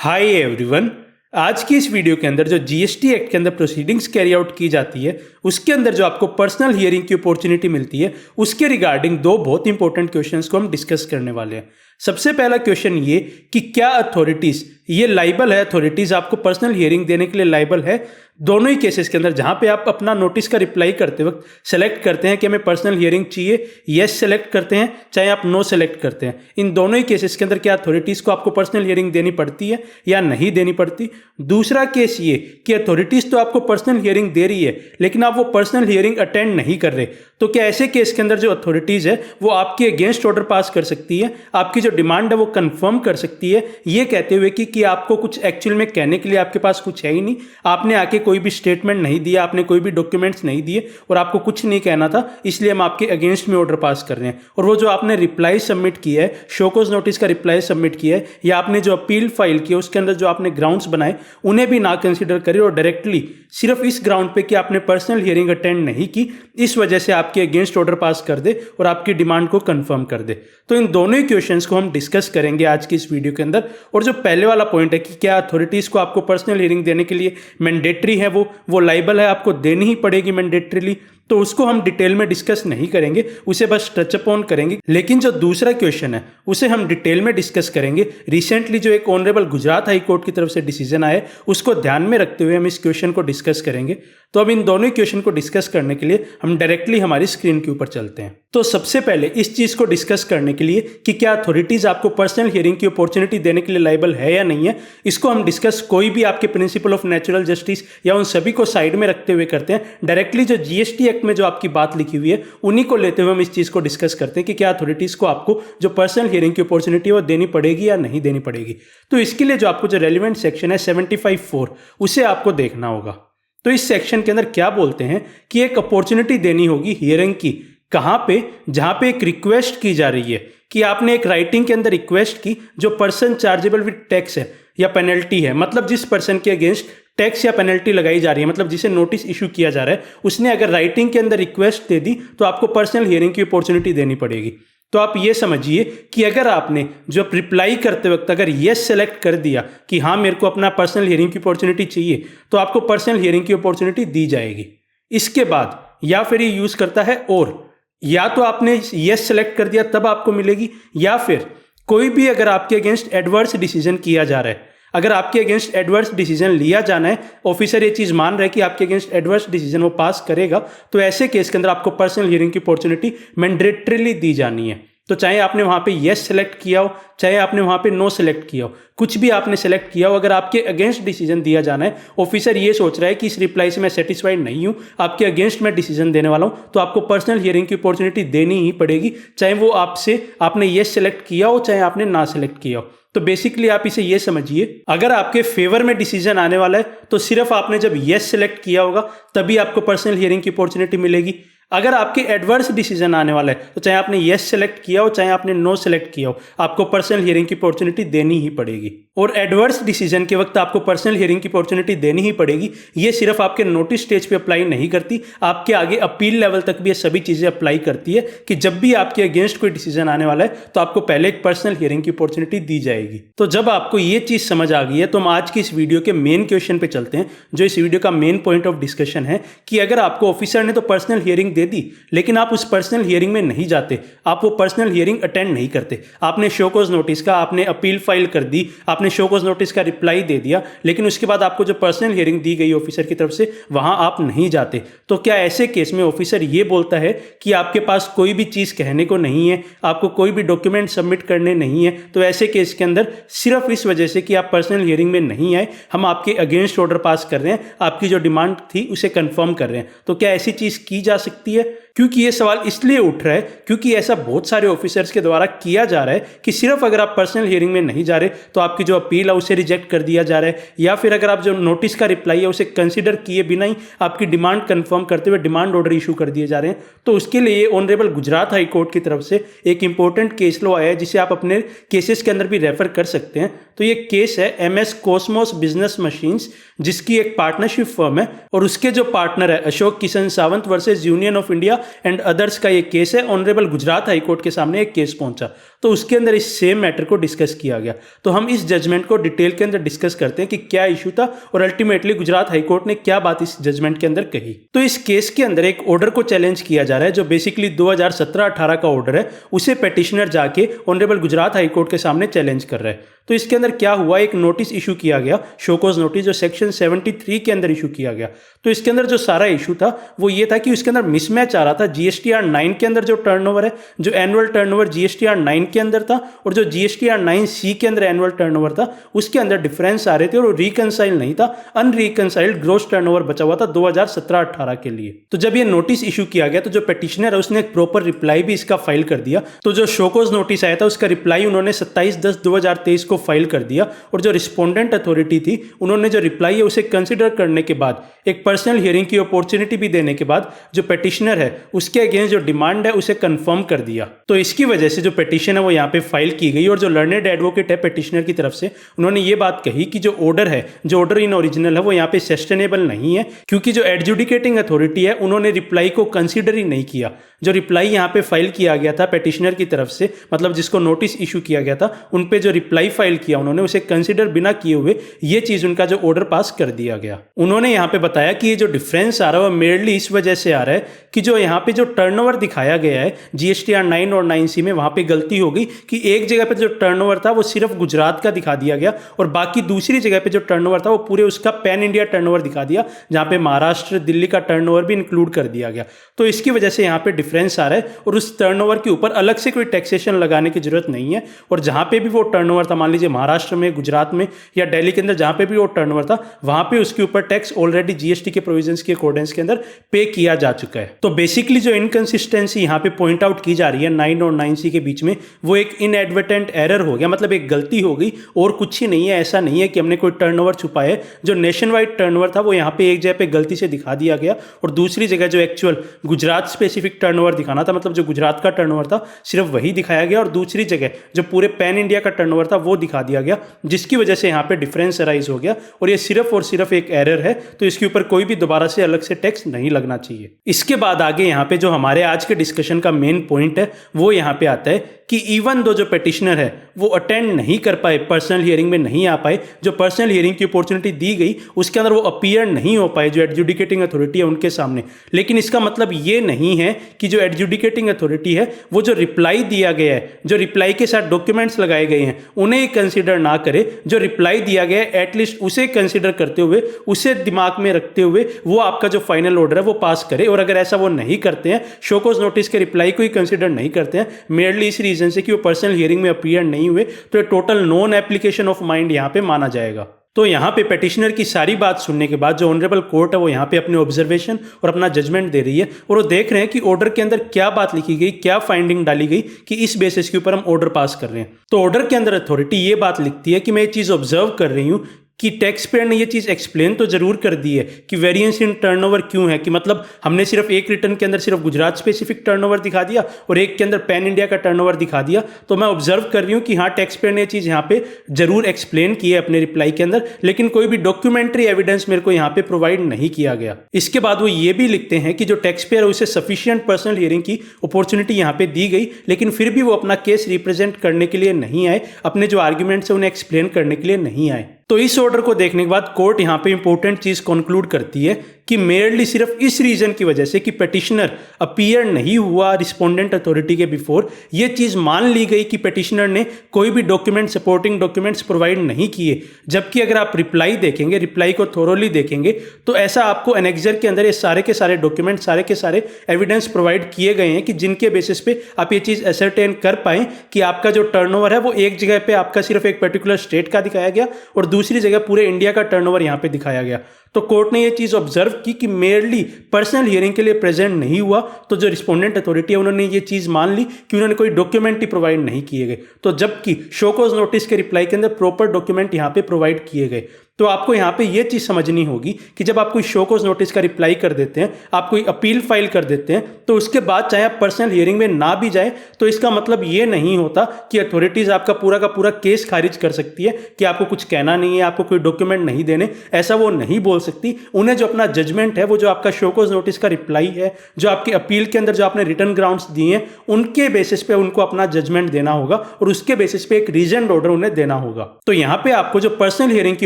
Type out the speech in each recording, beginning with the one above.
Hi everyone. आज की इस वीडियो के अंदर जो जीएसटी एक्ट के अंदर प्रोसीडिंग्स कैरी आउट की जाती है उसके अंदर जो आपको पर्सनल हियरिंग की अपॉर्चुनिटी मिलती है उसके रिगार्डिंग दो बहुत इंपॉर्टेंट क्वेश्चंस को हम डिस्कस करने वाले हैं। सबसे पहला क्वेश्चन ये कि क्या अथॉरिटीज ये लाइबल है, अथॉरिटीज आपको पर्सनल हियरिंग देने के लिए लाइबल है दोनों ही केसेस के अंदर, जहां पे आप अपना नोटिस का रिप्लाई करते वक्त सेलेक्ट करते हैं कि हमें पर्सनल हियरिंग चाहिए, यस सेलेक्ट करते हैं, चाहे आप नो सेलेक्ट करते हैं। इन दोनों ही केसेस के अंदर क्या अथॉरिटीज को आपको पर्सनल हियरिंग देनी पड़ती है या नहीं देनी पड़ती। दूसरा केस ये कि अथॉरिटीज तो आपको पर्सनल हियरिंग दे रही है लेकिन आप वो पर्सनल हियरिंग अटेंड नहीं कर रहे, तो क्या ऐसे केस के अंदर जो अथॉरिटीज है वो आपके अगेंस्ट ऑर्डर पास कर सकती है, आपकी जो डिमांड है वो कंफर्म कर सकती है, ये कहते हुए कि आपको कुछ एक्चुअल में कहने के लिए आपके पास कुछ है ही नहीं, आपने आके कोई भी स्टेटमेंट नहीं दिया, आपने कोई भी डॉक्यूमेंट्स नहीं दिए और आपको कुछ नहीं कहना था, इसलिए हम आपके अगेंस्ट में ऑर्डर पास कर रहे हैं। और वो जो आपने रिप्लाई सबमिट किया है, शोकॉज नोटिस का रिप्लाई सबमिट किया है या आपने जो अपील फाइल की उसके अंदर जो आपने ग्राउंड्स बनाए उन्हें भी ना कंसीडर करें और डायरेक्टली सिर्फ इस ग्राउंड पे कि आपने पर्सनल हियरिंग अटेंड नहीं की इस वजह से आपके अगेंस्ट ऑर्डर पास कर दे और आपकी डिमांड को कंफर्म कर दे। तो इन दोनों ही क्वेश्चंस को हम डिस्कस करेंगे आज की इस वीडियो के अंदर। और जो पहले वाला पॉइंट है कि क्या अथॉरिटीज को आपको पर्सनल हियरिंग देने के लिए मैंडेटरी है, वो लाइबल है, आपको देनी ही पड़ेगी मैंडेटरीली, तो उसको हम डिटेल में डिस्कस नहीं करेंगे, उसे बस टच अप ऑन करेंगे। लेकिन जो दूसरा क्वेश्चन है उसे हम डिटेल में डिस्कस करेंगे। रिसेंटली जो एक ऑनरेबल गुजरात हाई कोर्ट की तरफ से डिसीजन आया उसको ध्यान में रखते हुए हम इस क्वेश्चन को डिस्कस करेंगे। तो अब इन दोनों ही क्वेश्चन को डिस्कस करने के लिए हम डायरेक्टली हमारी स्क्रीन के ऊपर चलते हैं। तो सबसे पहले इस चीज को डिस्कस करने के लिए कि क्या अथॉरिटीज आपको पर्सनल हियरिंग की अपॉर्चुनिटी देने के लिए लाइबल है या नहीं है, इसको हम डिस्कस कोई भी आपके प्रिंसिपल ऑफ नेचुरल जस्टिस या उन सभी को साइड में रखते हुए करते हैं। डायरेक्टली जो जीएसटी एक्ट में जो आपकी बात लिखी हुई है उन्हीं को लेते हुए हम इस चीज को डिस्कस करते हैं कि क्या अथॉरिटीज को आपको जो पर्सनल हियरिंग की अपॉर्चुनिटी है वो देनी पड़ेगी या नहीं देनी पड़ेगी। तो इसके लिए जो आपको जो रेलिवेंट सेक्शन है 75(4) उसे आपको देखना होगा। तो इस सेक्शन के अंदर क्या बोलते हैं कि एक अपॉर्चुनिटी देनी होगी हियरिंग की, कहां पे, जहां पे एक रिक्वेस्ट की जा रही है कि आपने एक राइटिंग के अंदर रिक्वेस्ट की जो पर्सन चार्जेबल विद टैक्स है या पेनल्टी है, मतलब जिस पर्सन के अगेंस्ट टैक्स या पेनल्टी लगाई जा रही है, मतलब जिसे नोटिस इशू किया जा रहा है, उसने अगर राइटिंग के अंदर रिक्वेस्ट दे दी तो आपको पर्सनल हियरिंग की अपॉर्चुनिटी देनी पड़ेगी। तो आप ये समझिए कि अगर आपने जो रिप्लाई करते वक्त अगर येस सेलेक्ट कर दिया कि हाँ मेरे को अपना पर्सनल हियरिंग की अपॉर्चुनिटी चाहिए, तो आपको पर्सनल हियरिंग की अपॉर्चुनिटी दी जाएगी। इसके बाद या फिर ये यूज करता है और या तो आपने येस सेलेक्ट कर दिया तब आपको मिलेगी, या फिर कोई भी अगर आपके अगेंस्ट एडवर्स डिसीजन किया जा रहा है, अगर आपके अगेंस्ट एडवर्स डिसीजन लिया जाना है, ऑफिसर ये चीज मान रहा है कि आपके अगेंस्ट एडवर्स डिसीजन वो पास करेगा, तो ऐसे केस के अंदर आपको पर्सनल हियरिंग की अपॉर्चुनिटी मैंडेटरीली दी जानी है। तो चाहे आपने वहां पे येस सेलेक्ट किया हो, चाहे आपने वहां पे नो सेलेक्ट किया हो, कुछ भी आपने सेलेक्ट किया हो, अगर आपके अगेंस्ट डिसीजन दिया जाना है, ऑफिसर ये सोच रहा है कि इस रिप्लाई से मैं सेटिस्फाइड नहीं हूं, आपके अगेंस्ट मैं डिसीजन देने वाला हूं, तो आपको पर्सनल हियरिंग की अपॉर्चुनिटी देनी ही पड़ेगी, चाहे वो आपसे आपने येस सेलेक्ट किया हो चाहे आपने ना सेलेक्ट किया हो। तो बेसिकली आप इसे ये समझिए, अगर आपके फेवर में डिसीजन आने वाला है तो सिर्फ आपने जब येस सेलेक्ट किया होगा तभी आपको पर्सनल हियरिंग की अपॉर्चुनिटी मिलेगी। अगर आपके एडवर्स डिसीजन आने वाला है तो चाहे आपने येस सेलेक्ट किया हो चाहे आपने नो सेलेक्ट किया हो, आपको पर्सनल हियरिंग की अपॉर्चुनिटी देनी ही पड़ेगी। और एडवर्स डिसीजन के वक्त आपको पर्सनल हियरिंग की अपॉर्चुनिटी देनी ही पड़ेगी। ये सिर्फ आपके नोटिस स्टेज पे अप्लाई नहीं करती, आपके आगे अपील लेवल तक भी ये सभी चीजें अप्लाई करती है कि जब भी आपके अगेंस्ट कोई डिसीजन आने वाला है तो आपको पहले एक पर्सनल हियरिंग की अपॉर्चुनिटी दी जाएगी। तो जब आपको ये चीज समझ आ गई है तो हम आज की इस वीडियो के मेन क्वेश्चन पे चलते हैं, जो इस वीडियो का मेन पॉइंट ऑफ डिस्कशन है कि अगर आपको ऑफिसर ने तो पर्सनल हियरिंग दे दी लेकिन आप उस पर्सनल हियरिंग में नहीं जाते, आप वो पर्सनल हियरिंग अटेंड नहीं करते, आपने शोकॉज नोटिस का, आपने अपील फाइल कर दी, आपने शोकॉज नोटिस का रिप्लाई दे दिया, लेकिन उसके बाद आपको जो पर्सनल हियरिंग दी गई ऑफिसर की तरफ से वहां आप नहीं जाते, तो क्या ऐसे केस में ऑफिसर ये बोलता है कि आपके पास कोई भी चीज कहने को नहीं है, आपको कोई भी डॉक्यूमेंट सबमिट करने नहीं है, तो ऐसे केस के अंदर सिर्फ इस वजह से कि आप पर्सनल हियरिंग में नहीं आए हम आपके अगेंस्ट ऑर्डर पास कर रहे हैं, आपकी जो डिमांड थी उसे कंफर्म कर रहे हैं। तो क्या ऐसी चीज की जा सकती है? क्योंकि ये सवाल इसलिए उठ रहा है क्योंकि ऐसा बहुत सारे ऑफिसर्स के द्वारा किया जा रहा है कि सिर्फ अगर आप पर्सनल हियरिंग में नहीं जा रहे तो आपकी जो अपील है उसे रिजेक्ट कर दिया जा रहा है, या फिर अगर आप जो नोटिस का रिप्लाई है उसे कंसीडर किए बिना ही आपकी डिमांड कंफर्म करते हुए डिमांड ऑर्डर इशू कर दिए जा रहे हैं। तो उसके लिए ऑनरेबल गुजरात हाई कोर्ट की तरफ से एक इंपॉर्टेंट केस लॉ आया है जिसे आप अपने केसेस के अंदर भी रेफर कर सकते हैं। तो ये केस है MS कॉस्मोस बिजनेस मशीन्स, जिसकी एक पार्टनरशिप फर्म है और उसके जो पार्टनर है Ashok Kishan Sawant versus union of India and others का ये केस है। ऑनरेबल गुजरात हाई कोर्ट के सामने एक केस पहुंचा। तो उसके अंदर इस सेम मैटर को डिस्कस किया गया। तो हम इस जजमेंट को डिटेल के अंदर डिस्कस करते हैं कि क्या इशू था और अल्टीमेटली गुजरात हाईकोर्ट ने क्या बात इस जजमेंट के अंदर कही। तो इस केस के अंदर एक ऑर्डर को चैलेंज किया जा रहा है जो बेसिकली 2017-18 का ऑर्डर है, उसे पेटिशनर जाके ऑनरेबल गुजरात हाईकोर्ट के सामने चैलेंज कर रहा है। तो इसके अंदर क्या हुआ, एक नोटिस इशू किया गया, शोकॉज नोटिस, जो सेक्शन 73 के अंदर इशू किया गया। तो इसके अंदर जो सारा इशू था वो ये था कि उसके अंदर मिसमैच आ रहा था जीएसटीआर 9 के अंदर जो टर्नओवर है, जो एनुअल टर्नओवर जीएसटीआर 9 के अंदर था और जो जीएसटीआर 9C के अंदर एनुअल टर्नओवर था, उसके अंदर डिफरेंस आ रहे थे और रिकंसाइल नहीं था, अनरिकंसाइल्ड ग्रॉस टर्नओवर बचा हुआ था 2017-18 के लिए। तो जब ये नोटिस इशू किया गया तो जो पेटिशनर है उसने एक प्रॉपर रिप्लाई भी इसका फाइल कर दिया। तो जो शोकॉज नोटिस आया था उसका रिप्लाई उन्होंने 27/10/2023 को फाइल कर दिया और जो रिस्पोंडेंट अथॉरिटी थी उन्होंने जो रिप्लाई है उसे कंसिडर करने के बाद, एक पर्सनल हियरिंग की अपॉर्चुनिटी भी देने के बाद, जो पेटिशनर है उसके अगेंस्ट जो डिमांड है उसे कंफर्म कर दिया। तो इसकी वजह से जो पेटिशन है वो यहाँ पे फाइल की गई और जो लर्नेड एडवोकेट है पेटिशनर की तरफ से, उन्होंने ये बात कही कि जो ऑर्डर है, जो ऑर्डर इन ओरिजिनल है, वो यहाँ पे सस्टेनेबल नहीं है क्योंकि जो एडजुडिकेटिंग अथॉरिटी है उन्होंने रिप्लाई को कंसिडर ही नहीं किया। जो रिप्लाई यहाँ पे फाइल किया गया था पेटिशनर की तरफ से, मतलब जिसको नोटिस इशू किया गया था, उन पे जो रिप्लाई फाइल किया उन्होंने उसे कंसिडर बिना किए हुए ये चीज उनका जो ऑर्डर पास कर दिया गया। उन्होंने यहाँ पे बताया कि ये जो डिफरेंस आ रहा है वो मेयरली इस वजह से आ रहा है कि जो यहाँ पे जो टर्नओवर दिखाया गया है जीएसटीआर 9 और 9C में, वहां पे गलती हो गई कि एक जगह पे जो टर्नओवर था वो सिर्फ गुजरात का दिखा दिया गया और बाकी दूसरी जगह पे जो टर्नओवर था वो पूरे उसका पैन इंडिया टर्नओवर दिखा दिया, जहां पे महाराष्ट्र, दिल्ली का टर्नओवर भी इंक्लूड कर दिया गया। तो इसकी वजह से यहाँ पे डिफरेंस आ रहा है और उस टर्नओवर के ऊपर अलग से कोई टैक्सेशन लगाने की जरूरत नहीं है। और जहां पे भी वो टर्नओवर था, मान लीजिए महाराष्ट्र में, गुजरात में या दिल्ली के अंदर, जहां पे भी वो टर्नओवर था वहां पे उसके ऊपर टैक्स ऑलरेडी जीएसटी के प्रोविजंस के अकॉर्डेंस के अंदर पे किया जा चुका है। तो बेसिकली जो इनकंसिस्टेंसी यहाँ पे पॉइंट आउट की जा रही है 9 और 9C के बीच में, वो एक इनएडवर्टेंट एरर हो गया, मतलब एक गलती हो गई और कुछ ही नहीं है। ऐसा नहीं है कि हमने कोई टर्नओवर छुपाया है। जो नेशन वाइड टर्नओवर था वो यहाँ पे एक जगह पे गलती से दिखा दिया गया और दूसरी जगह जो एक्चुअल गुजरात स्पेसिफिक टर्नओवर दिखाना था, मतलब जो गुजरात का टर्नओवर था, सिर्फ वही दिखाया गया और दूसरी जगह जो पूरे पैन इंडिया का टर्नओवर था वो दिखा दिया गया, जिसकी वजह से यहाँ पे डिफरेंस अराइज हो गया और ये सिर्फ और सिर्फ एक एरर है। तो इसके ऊपर कोई भी दोबारा से अलग से टैक्स नहीं लगना चाहिए। इसके बाद आगे यहाँ पे जो हमारे आज के डिस्कशन का मेन पॉइंट है वो यहाँ पे आता है कि इवन दो जो पेटिशनर है वो अटेंड नहीं कर पाए, पर्सनल हियरिंग में नहीं आ पाए, जो पर्सनल हियरिंग की अपॉर्चुनिटी दी गई उसके अंदर वो अपीयर नहीं हो पाए जो एडजुडिकेटिंग अथॉरिटी है उनके सामने, लेकिन इसका मतलब ये नहीं है कि जो एडजुडिकेटिंग अथॉरिटी है वो जो रिप्लाई दिया गया है, जो रिप्लाई के साथ डॉक्यूमेंट्स लगाए गए हैं, उन्हें कंसिडर ना करे। जो रिप्लाई दिया गया है एटलीस्ट उसे कंसिडर करते हुए, उसे दिमाग में रखते हुए वो आपका जो फाइनल ऑर्डर है वो पास करे। और अगर ऐसा वो नहीं करते हैं, शोकॉज नोटिस के रिप्लाई को ही कंसिडर नहीं करते हैं मेयरली इस रीजन से कि वो पर्सनल हियरिंग में अपीयर नहीं हुए, तो total non application of mind यहां पे माना जाएगा। तो यहाँ पे पेटिशनर की सारी बात सुनने के बाद जो ऑनरेबल कोर्ट है वो यहाँ पे अपने ऑब्जर्वेशन और अपना जजमेंट दे रही है और वो देख रहे हैं कि ऑर्डर के अंदर क्या बात लिखी गई, क्या फाइंडिंग डाली गई कि इस बेसिस के ऊपर हम ऑर्डर पास कर रहे हैं। तो ऑर्डर के अंदर अथॉरिटी ये बात लिखती है कि मैं ये चीज़ ऑब्जर्व कर रही हूँ कि टैक्स पेयर ने ये चीज़ एक्सप्लेन तो जरूर कर दी है कि वेरिएंस इन टर्नओवर क्यों है, कि मतलब हमने सिर्फ एक रिटर्न के अंदर सिर्फ गुजरात स्पेसिफिक टर्नओवर दिखा दिया और एक के अंदर पैन इंडिया का टर्नओवर दिखा दिया। तो मैं ऑब्जर्व कर रही हूँ कि हाँ टैक्स पेयर ने ये चीज़ यहाँ पे जरूर एक्सप्लेन की है अपने रिप्लाई के अंदर, लेकिन कोई भी डॉक्यूमेंट्री एविडेंस मेरे को यहाँ पे प्रोवाइड नहीं किया गया। इसके बाद वो ये भी लिखते हैं कि जो टैक्स पेयर है उसे सफिशियंट पर्सनल हियरिंग की अपॉर्चुनिटी यहाँ पे दी गई, लेकिन फिर भी वो अपना केस रिप्रेजेंट करने के लिए नहीं आए, अपने जो आर्ग्यूमेंट्स है उन्हें एक्सप्लेन करने के लिए नहीं आए। तो इस ऑर्डर को देखने के बाद कोर्ट यहाँ पे इंपॉर्टेंट चीज कंक्लूड करती है कि मेयरली सिर्फ इस रीजन की वजह से कि पेटिशनर अपीयर नहीं हुआ रिस्पोंडेंट अथॉरिटी के बिफोर, ये चीज मान ली गई कि पेटिशनर ने कोई भी डॉक्यूमेंट, सपोर्टिंग डॉक्यूमेंट्स प्रोवाइड नहीं किए। जबकि अगर आप रिप्लाई देखेंगे, रिप्लाई को थोरोली देखेंगे, तो ऐसा आपको एनेक्सर के अंदर ये सारे के सारे डॉक्यूमेंट, सारे के सारे एविडेंस प्रोवाइड किए गए हैं कि जिनके बेसिस पे आप ये चीज असरटेन कर पाए कि आपका जो टर्नओवर है वो एक जगह पे आपका सिर्फ एक पर्टिकुलर स्टेट का दिखाया गया और दूसरी जगह पूरे इंडिया का टर्नओवर यहाँ पे दिखाया गया। तो कोर्ट ने ये चीज ऑब्जर्व की कि मेयरली पर्सनल हियरिंग के लिए प्रेजेंट नहीं हुआ, तो जो रिस्पोंडेंट अथॉरिटी है उन्होंने ये चीज मान ली कि उन्होंने कोई डॉक्यूमेंट ही प्रोवाइड नहीं किए गए। तो जबकि शोकॉज नोटिस के रिप्लाई के अंदर प्रॉपर डॉक्यूमेंट यहाँ पे प्रोवाइड किए गए। तो आपको यहाँ पे ये चीज़ समझनी होगी कि जब आप कोई शो कॉज नोटिस का रिप्लाई कर देते हैं, आप कोई अपील फाइल कर देते हैं, तो उसके बाद चाहे आप पर्सनल हियरिंग में ना भी जाए तो इसका मतलब ये नहीं होता कि अथॉरिटीज़ आपका पूरा का पूरा केस खारिज कर सकती है कि आपको कुछ कहना नहीं है, आपको कोई डॉक्यूमेंट नहीं देने, ऐसा वो नहीं बोल सकती। उन्हें जो अपना जजमेंट है, वो जो आपका शो कॉज नोटिस का रिप्लाई है, जो आपकी अपील के अंदर जो आपने रिटर्न ग्राउंड्स दिए हैं, उनके बेसिस पे उनको अपना जजमेंट देना होगा और उसके बेसिस पे एक रीजन ऑर्डर उन्हें देना होगा। तो यहाँ पे आपको जो पर्सनल हियरिंग की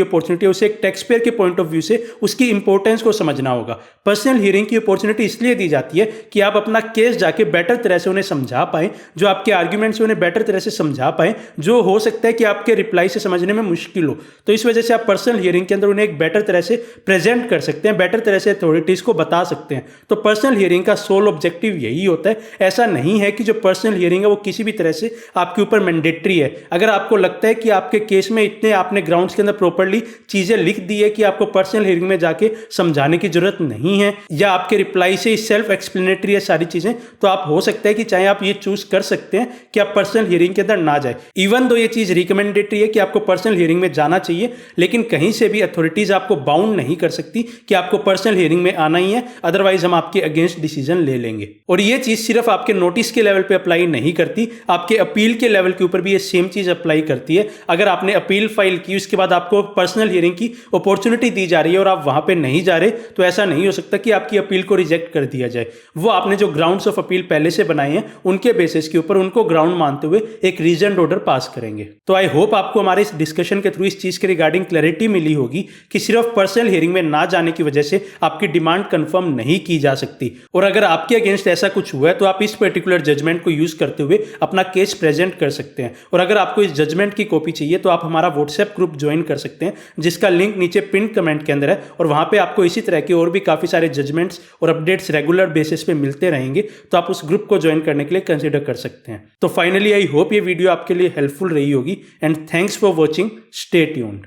अपॉर्चुनिटी है, उसे एक टैक्स पेयर के पॉइंट ऑफ व्यू से उसकी इंपॉर्टेंस को समझना होगा। पर्सनल हियरिंग की अपॉर्चुनिटी इसलिए दी जाती है कि आप अपना केस जाके बेटर तरह से उन्हें समझा पाए, जो आपके आर्ग्यूमेंट्स उन्हें बेटर तरह से समझा पाए, जो हो सकता है कि आपके रिप्लाई से समझने में मुश्किल हो। तो इस वजह से आप पर्सनल हियरिंग के अंदर उन्हें एक बेटर तरह से प्रेजेंट कर सकते हैं, बेटर तरह से अथॉरिटीज को बता सकते हैं। तो पर्सनल हियरिंग का सोल ऑब्जेक्टिव यही होता है। ऐसा नहीं है कि जो पर्सनल हियरिंग है वो किसी भी तरह से आपके ऊपर मैंडेटरी है। अगर आपको लगता है कि आपके केस में इतने आपने ग्राउंड्स के अंदर प्रॉपर्ली चीजें लिख दी है कि आपको पर्सनल हियरिंग में जाके समझाने की जरूरत नहीं है, या आपके रिप्लाई से सेल्फ एक्सप्लेनेटरी है सारी चीजें, तो आप हो सकता है कि चाहे आप ये चूज कर सकते हैं कि आप पर्सनल हियरिंग के अंदर ना जाए। इवन दो ये चीज रिकमेंडेटरी है कि आपको पर्सनल हियरिंग में जाना चाहिए, लेकिन कहीं से भी अथॉरिटीज आपको बाउंड नहीं कर सकती कि आपको पर्सनल हियरिंग में आना ही है, अदरवाइज हम आपके अगेंस्ट डिसीजन ले लेंगे। और ये चीज सिर्फ आपके नोटिस के लेवल पे अप्लाई नहीं करती, आपके अपील के लेवल के ऊपर भी ये सेम चीज अप्लाई करती है। अगर आपने अपील फाइल की, उसके बाद आपको पर्सनल हियरिंग की अपॉर्चुनिटी दी जा रही है और आप वहां पे नहीं जा रहे, तो ऐसा नहीं हो सकता कि आपकी अपील को रिजेक्ट कर दिया जाए। वो आपने जो ग्राउंड्स ऑफ अपील पहले से बनाए हैं, उनके बेसिस के ऊपर उनको ग्राउंड मानते हुए एक रीजन ऑर्डर पास करेंगे। तो आई होप आपको हमारे इस डिस्कशन के थ्रू इस चीज के रिगार्डिंग क्लैरिटी मिली होगी कि सिर्फ पर्सनल हियरिंग में ना जाने की वजह से आपकी डिमांड कंफर्म नहीं की जा सकती। और अगर आपके अगेंस्ट ऐसा कुछ हुआ है तो आप इस पर्टिकुलर जजमेंट को यूज करते हुए अपना केस प्रेजेंट कर सकते हैं। और अगर आपको इस जजमेंट की कॉपी चाहिए तो आप हमारा व्हाट्सएप ग्रुप ज्वाइन कर सकते हैं, जिसका लिंक नीचे पिन कमेंट के अंदर है। और वहां पे आपको इसी तरह के और भी काफी सारे जजमेंट्स और अपडेट्स रेगुलर बेसिस पे मिलते रहेंगे, तो आप उस ग्रुप को ज्वाइन करने के लिए कंसीडर कर सकते हैं। तो फाइनली आई होप ये वीडियो आपके लिए हेल्पफुल रही होगी, and thanks for watching. Stay tuned.